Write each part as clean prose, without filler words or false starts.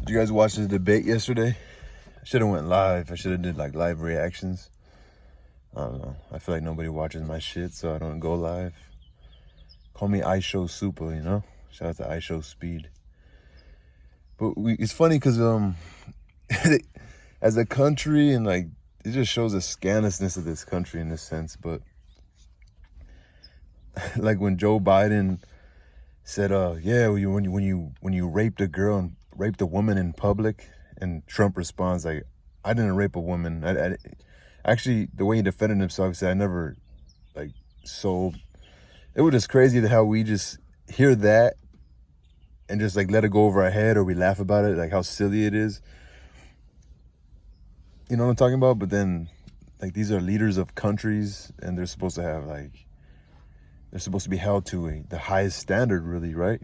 Did you guys watch the debate yesterday? I should have went live. I should have did like live reactions. I don't know. I feel like nobody watches my shit, so I don't go live. Call me iShow Super, you know? Shout out to iShow Speed. But it's funny because as a country, and like it just shows the scandalousness of this country in this sense. But like when Joe Biden said, yeah, when you raped a girl and raped a woman in public, and Trump responds like, I didn't rape a woman. I actually, the way he defended himself, he said, I never like sold. It was just crazy how we just hear that and just like let it go over our head, or we laugh about it, like how silly it is. You know what I'm talking about? But then like these are leaders of countries, and they're supposed to have like, they're supposed to be held to the highest standard, really, right?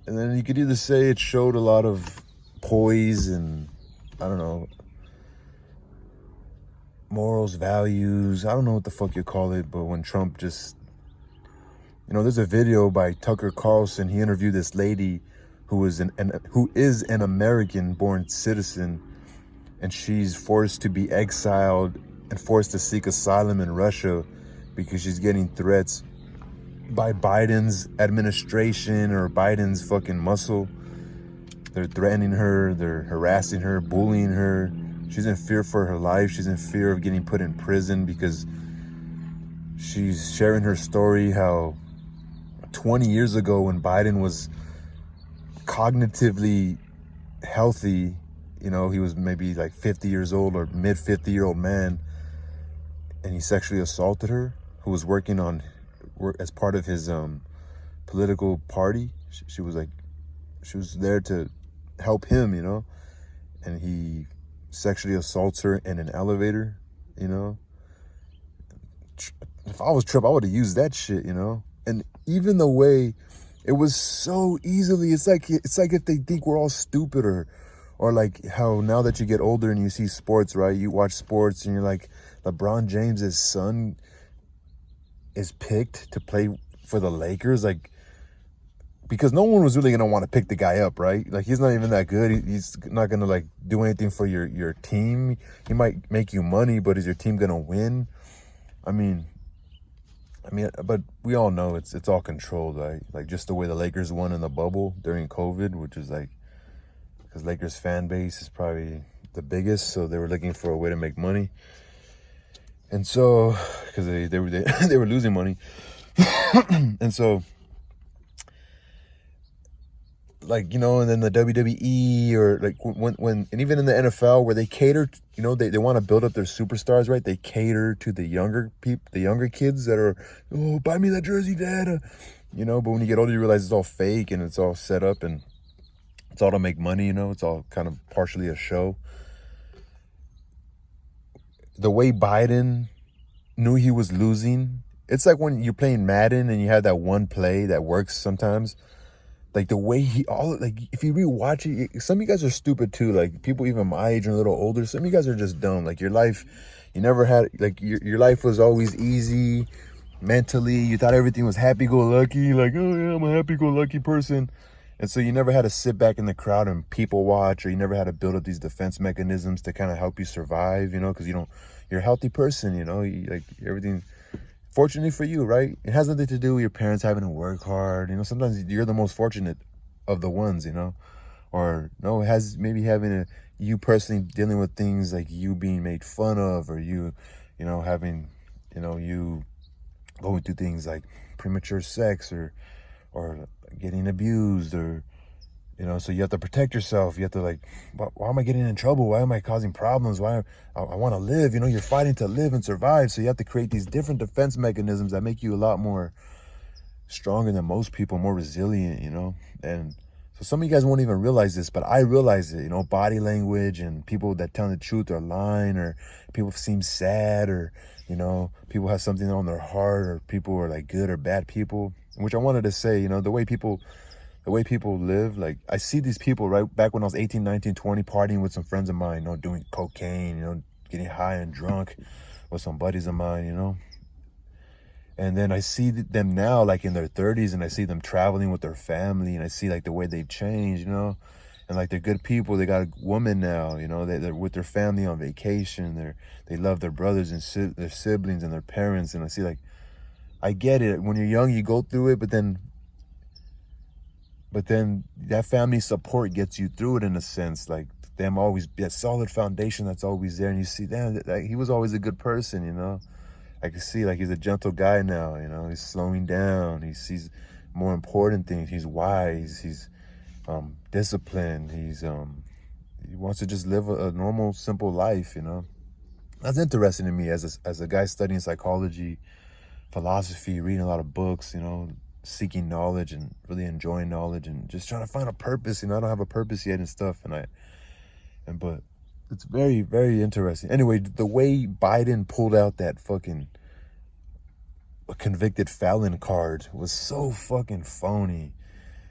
And then you could either say it showed a lot of poise and, I don't know, morals, values. I don't know what the fuck you call it, but when Trump just, you know, there's a video by Tucker Carlson. He interviewed this lady who is an American-born citizen, and she's forced to be exiled and forced to seek asylum in Russia because she's getting threats by Biden's administration or Biden's fucking muscle. They're threatening her, they're harassing her, bullying her. She's in fear for her life. She's in fear of getting put in prison because she's sharing her story how 20 years ago, when Biden was cognitively healthy, you know, he was maybe like 50 years old or mid 50-year-old man, and he sexually assaulted her, who was working on as part of his political party. She was there to help him, you know, and he sexually assaults her in an elevator, you know. If I was Trump, I would have used that shit, you know. And even the way it was so easily, it's like if they think we're all stupid, or like how now that you get older and you see sports, right? You watch sports and you're like, LeBron James's son is picked to play for the Lakers, like, because no one was really gonna want to pick the guy up, right? Like, he's not even that good. He's not gonna like do anything for your team. He might make you money, but is your team gonna win? I mean, but we all know it's all controlled, right? Like just the way the Lakers won in the bubble during COVID, which is like, because Lakers fan base is probably the biggest, so they were looking for a way to make money. And so, because they were losing money, and so, like, you know, and then the WWE, or like when and even in the NFL, where they cater, you know, they want to build up their superstars, right? They cater to the younger people, the younger kids that are, oh, buy me that jersey, Dad, you know. But when you get older, you realize it's all fake and it's all set up and it's all to make money, you know. It's all kind of partially a show. The way Biden knew he was losing, it's like when you're playing Madden and you have that one play that works sometimes. Like the way if you rewatch it, some of you guys are stupid too. Like people even my age and a little older, some of you guys are just dumb. Like your life, you never had, like your life was always easy mentally. You thought everything was happy-go-lucky. Like, oh yeah, I'm a happy-go-lucky person. And so you never had to sit back in the crowd and people watch, or you never had to build up these defense mechanisms to kind of help you survive, you know, because you're a healthy person, you know, like everything. Fortunately for you, right? It has nothing to do with your parents having to work hard. You know, sometimes you're the most fortunate of the ones, you know, or no, it has maybe you personally dealing with things like you being made fun of, or you know, having, you know, you going through things like premature sex, or getting abused, or, you know, so you have to protect yourself. You have to like, why am I getting in trouble? Why am I causing problems? Why I want to live, you know, you're fighting to live and survive. So you have to create these different defense mechanisms that make you a lot more stronger than most people, more resilient, you know. And so some of you guys won't even realize this, but I realize it, you know, body language and people that tell the truth are lying, or people seem sad, or, you know, people have something on their heart, or people are like good or bad people, which I wanted to say, you know, the way people live. Like, I see these people right back when I was 18, 19, 20, partying with some friends of mine, you know, doing cocaine, you know, getting high and drunk with some buddies of mine, you know. And then I see them now, like in their 30s, and I see them traveling with their family, and I see like the way they've changed, you know, and like they're good people. They got a woman now, you know, they're with their family on vacation. They love their brothers and their siblings and their parents. And I see like, I get it. When you're young, you go through it, but then that family support gets you through it in a sense. Like them always that solid foundation that's always there, and you see, damn, like, he was always a good person, you know. I can see like he's a gentle guy now, you know. He's slowing down. He sees more important things. He's wise. He's disciplined. He wants to just live a normal, simple life, you know. That's interesting to me as a guy studying psychology, philosophy, reading a lot of books, you know, seeking knowledge and really enjoying knowledge and just trying to find a purpose. You know, I don't have a purpose yet and stuff, but it's very, very interesting. Anyway, the way Biden pulled out that fucking convicted felon card was so fucking phony.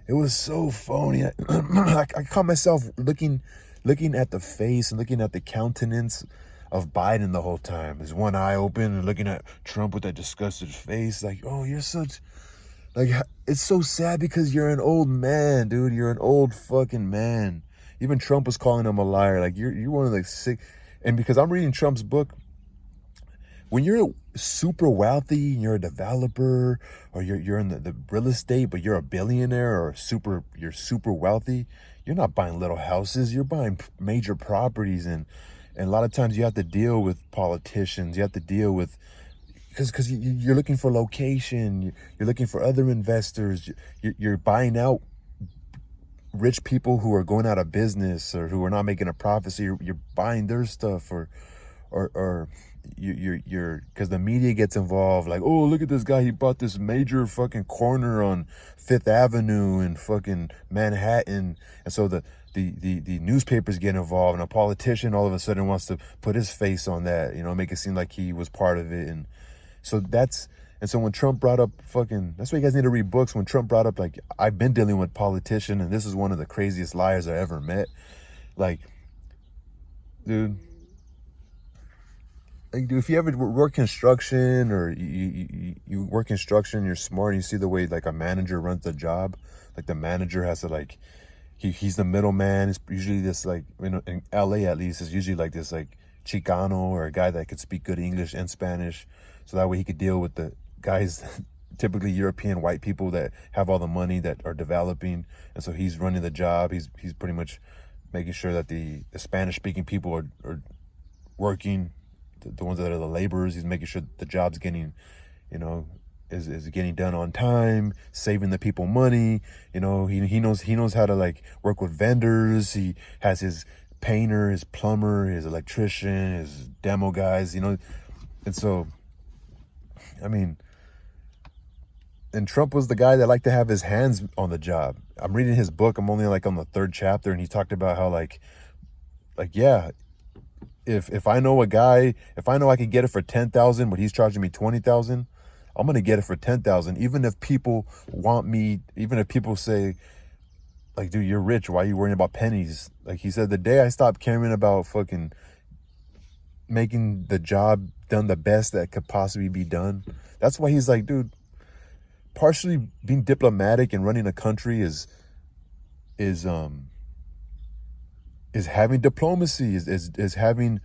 It was so phony. I caught myself looking at the face and looking at the countenance of Biden the whole time. His one eye open and looking at Trump with that disgusted face. Like, oh, you're such... Like, it's so sad because you're an old man, dude. You're an old fucking man. Even Trump was calling him a liar. Like, you're one of the sick... And because I'm reading Trump's book, when you're super wealthy and you're a developer, or you're in the real estate, but you're a billionaire or you're super wealthy, you're not buying little houses. You're buying major properties, and a lot of times you have to deal with politicians. You have to deal with, because you're looking for location. You're looking for other investors. You're buying out rich people who are going out of business or who are not making a profit. So you're buying their stuff, or you're because the media gets involved. Like, oh, look at this guy. He bought this major fucking corner on Fifth Avenue in fucking Manhattan. And so the newspapers get involved, and a politician all of a sudden wants to put his face on that, you know, make it seem like he was part of it. And so when Trump brought up that's why you guys need to read books. When Trump brought up, like, I've been dealing with politicians, and this is one of the craziest liars I ever met. Like, dude, if you ever work construction, or you work construction, you're smart, and you see the way like a manager runs the job. Like, the manager has to, like, he's the middleman. It's usually this, like, you know, in LA at least, it's usually like this, like, Chicano, or a guy that could speak good English and Spanish, so that way he could deal with the guys, typically European white people that have all the money, that are developing. And so he's running the job. He's pretty much making sure that the Spanish speaking people are working, the ones that are the laborers. He's making sure the job's getting, you know, is getting done on time, saving the people money. You know, he knows how to, like, work with vendors. He has his painter, his plumber, his electrician, his demo guys, you know. And so, I mean, and Trump was the guy that liked to have his hands on the job. I'm reading his book. I'm only like on the 3rd chapter, and he talked about how like yeah, if I know a guy, if I know I could get it for 10,000, but he's charging me 20,000, I'm gonna get it for 10,000. Even if people want me, even if people say, like, dude, you're rich, why are you worrying about pennies? Like he said, the day I stopped caring about fucking making the job done the best that could possibly be done. That's why he's like, dude, partially being diplomatic and running a country is having diplomacy, is having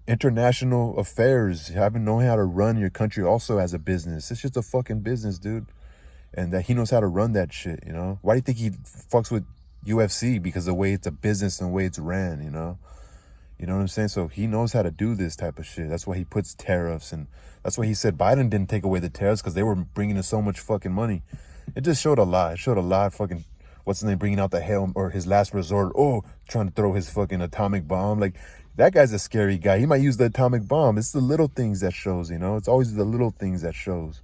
international affairs, knowing how to run your country also as a business. It's just a fucking business, dude. And that he knows how to run that shit, you know? Why do you think he fucks with UFC? Because the way it's a business and the way it's ran, you know? You know what I'm saying? So he knows how to do this type of shit. That's why he puts tariffs, and that's why he said Biden didn't take away the tariffs, because they were bringing in so much fucking money. It just showed a lot. It showed a lot of fucking, what's his name, bringing out the hell, or his last resort, trying to throw his fucking atomic bomb. Like, that guy's a scary guy. He might use the atomic bomb. It's the little things that shows, you know? It's always the little things that shows.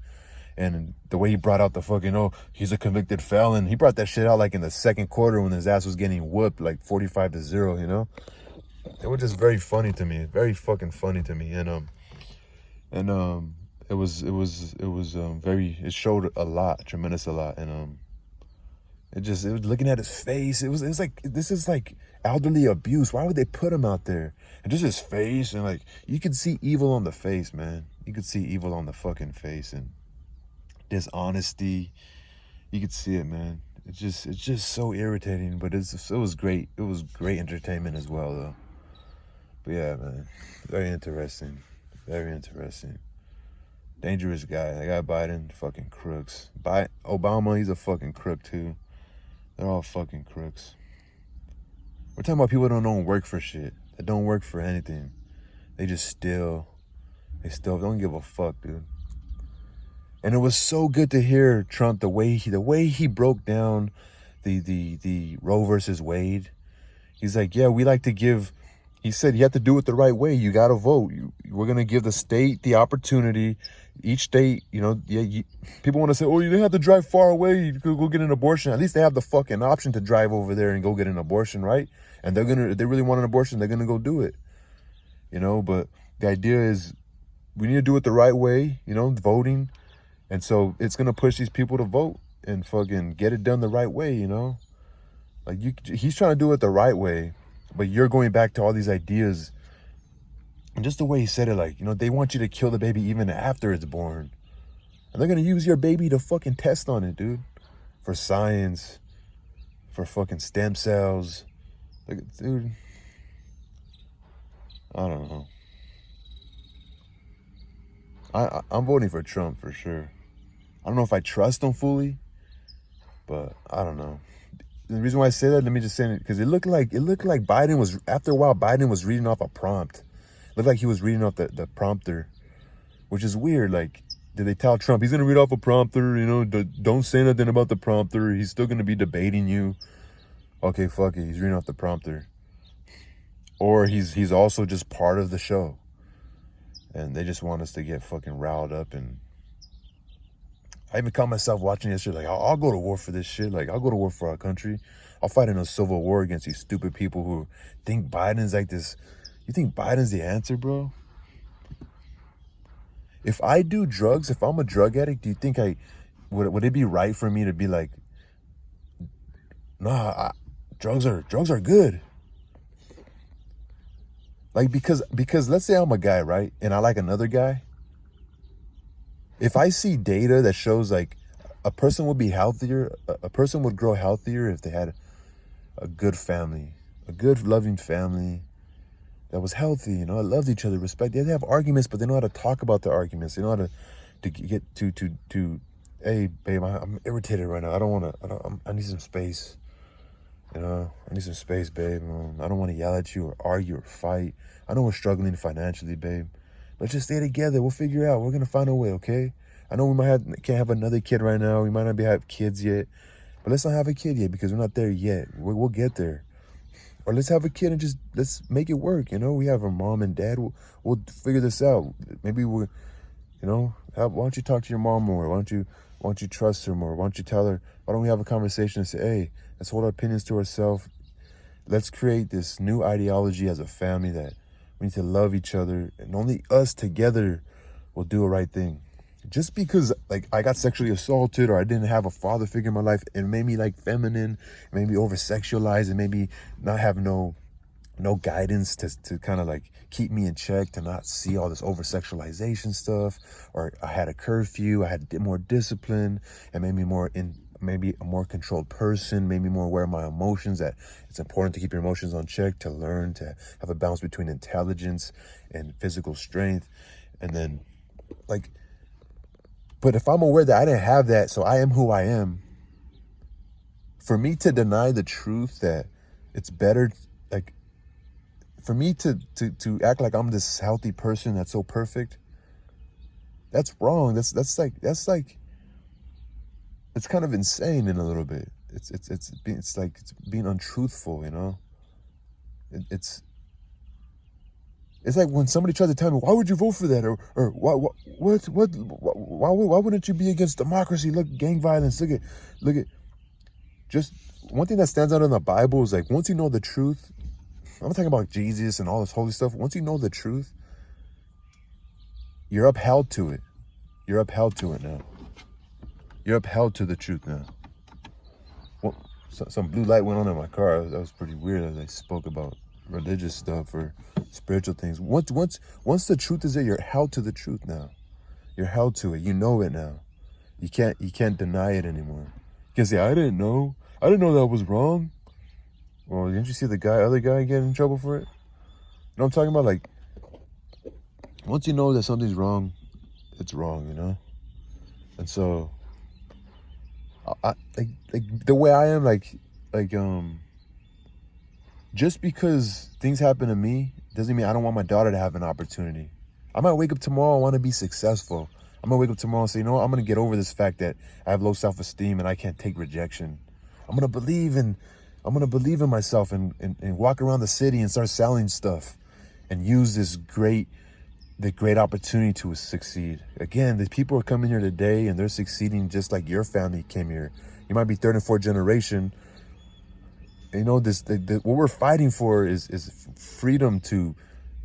And the way he brought out the fucking, he's a convicted felon. He brought that shit out like in the 2nd quarter when his ass was getting whooped like 45-0, you know? It was just very funny to me. Very fucking funny to me. And it was it showed a lot, tremendous a lot. And it was looking at his face. It was like, this is like elderly abuse. Why would they put him out there? And just his face, and like, you can see evil on the face, man. you could see evil on the fucking face and dishonesty. You could see it, man. It's just so irritating, but it was great. It was great entertainment as well, though. But yeah, man, very interesting. Very interesting. Dangerous guy. That guy Biden, fucking crooks. Obama, he's a fucking crook too. They're all fucking crooks. We're talking about people that don't work for shit. That don't work for anything. They just steal. They still don't give a fuck, dude. And it was so good to hear Trump, the way he broke down the Roe versus Wade. He's like, yeah, we like to give. He said you have to do it the right way. You got to vote. We're gonna give the state the opportunity. Each state, people want to say, oh, you didn't have to drive far away. You could go get an abortion. At least they have the fucking option to drive over there and go get an abortion, right? And if they really want an abortion, they're gonna go do it. But the idea is we need to do it the right way. Voting. And so it's going to push these people to vote and fucking get it done the right way, Like, he's trying to do it the right way, but you're going back to all these ideas. And just the way he said it, like, they want you to kill the baby even after it's born. And they're going to use your baby to fucking test on it, dude. For science, for fucking stem cells. Like, dude, I don't know. I'm voting for Trump for sure. I don't know if I trust him fully, but I don't know. The reason why I say that, let me just say it, because it looked like Biden was, after a while, Biden was reading off a prompt. It looked like he was reading off the prompter, which is weird. Like, did they tell Trump he's gonna read off a prompter? Don't say nothing about the prompter. He's still gonna be debating you. Okay, fuck it. He's reading off the prompter, or he's also just part of the show, and they just want us to get fucking riled up. And I even caught myself watching this shit like, I'll go to war for this shit. Like, I'll go to war for our country. I'll fight in a civil war against these stupid people who think Biden's like this. You think Biden's the answer, bro? If I do drugs, if I'm a drug addict, do you think would it be right for me to be like, nah, drugs are good? Like, because let's say I'm a guy, right? And I like another guy. If I see data that shows like a person would be healthier, a person would grow healthier if they had a good family, a good loving family that was healthy, loved each other, respect. They have arguments, but they know how to talk about the arguments. They know how to get to hey, babe, I'm irritated right now. I need some space. I need some space, babe. I don't want to yell at you or argue or fight. I know we're struggling financially, babe. Let's just stay together. We'll figure it out. We're going to find a way, okay? I know we can't have another kid right now. We might not have kids yet. But let's not have a kid yet because we're not there yet. We'll get there. Or let's have a kid and just let's make it work, We have a mom and dad. We'll figure this out. Maybe why don't you talk to your mom more? Why don't you trust her more? Why don't you tell her? Why don't we have a conversation and say, hey, let's hold our opinions to ourselves. Let's create this new ideology as a family that we need to love each other, and only us together will do the right thing. Just because, like, I got sexually assaulted or I didn't have a father figure in my life, it made me, like, feminine, it made me over-sexualized, and maybe not have no guidance to kind of, like, keep me in check, to not see all this over-sexualization stuff, or I had a curfew, I had more discipline, and made me maybe a more controlled person, made me more aware of my emotions, that it's important to keep your emotions on check, to learn to have a balance between intelligence and physical strength. And then, like, but if I'm aware that I didn't have that, so I am who I am, for me to deny the truth that it's better, like, for me to act like I'm this healthy person that's so perfect, that's wrong. That's like it's kind of insane in a little bit. It's being untruthful, It's like when somebody tries to tell me, why would you vote for that, or why wouldn't you be against democracy? Look, gang violence. Look at. Just one thing that stands out in the Bible is, like, once you know the truth, I'm not talking about Jesus and all this holy stuff. Once you know the truth, you're upheld to it. You're upheld to it now. You're upheld to the truth now. Well, some blue light went on in my car. That was pretty weird as I spoke about religious stuff or spiritual things. Once the truth is there, you're held to the truth now. You're held to it. You know it now. You can't deny it anymore. You can say, I didn't know that was wrong. Well, didn't you see the other guy get in trouble for it? You know what I'm talking about? Like, once you know that something's wrong, it's wrong, you know? And so, I like the way I am, just because things happen to me doesn't mean I don't want my daughter to have an opportunity. I might wake up tomorrow and want to be successful. I'm gonna wake up tomorrow and say, you know what, I'm gonna get over this fact that I have low self-esteem and I can't take rejection. I'm gonna believe in myself and walk around the city and start selling stuff and use the great opportunity to succeed. Again, the people are coming here today and they're succeeding just like your family came here. You might be third and fourth generation. You know, what we're fighting for is freedom to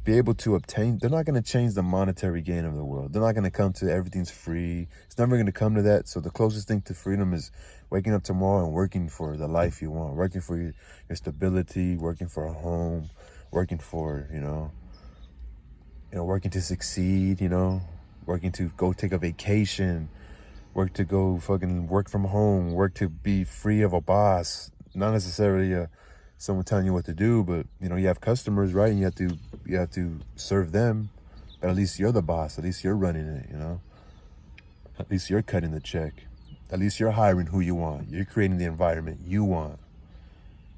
be able to obtain. They're not going to change the monetary gain of the world. They're not going to come to everything's free. It's never going to come to that. So the closest thing to freedom is waking up tomorrow and working for the life you want, working for your stability, working for a home, working for, working to succeed, working to go take a vacation, work to go fucking work from home, work to be free of a boss, not necessarily someone telling you what to do, but you have customers, right? And you have to serve them, but at least you're the boss. At least you're running it, At least you're cutting the check. At least you're hiring who you want. You're creating the environment you want,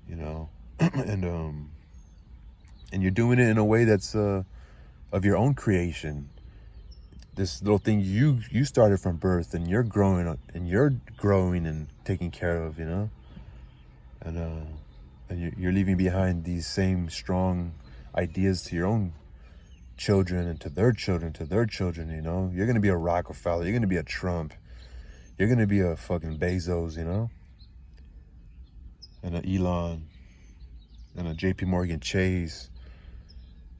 and you're doing it in a way that's of your own creation. This little thing you started from birth, and you're growing up, and taking care of, and you're leaving behind these same strong ideas to your own children and to their children, You're gonna be a Rockefeller, you're gonna be a Trump, you're gonna be a fucking Bezos, and an Elon, and a JP Morgan Chase,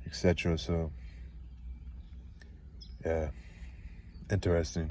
etc. So, yeah, interesting.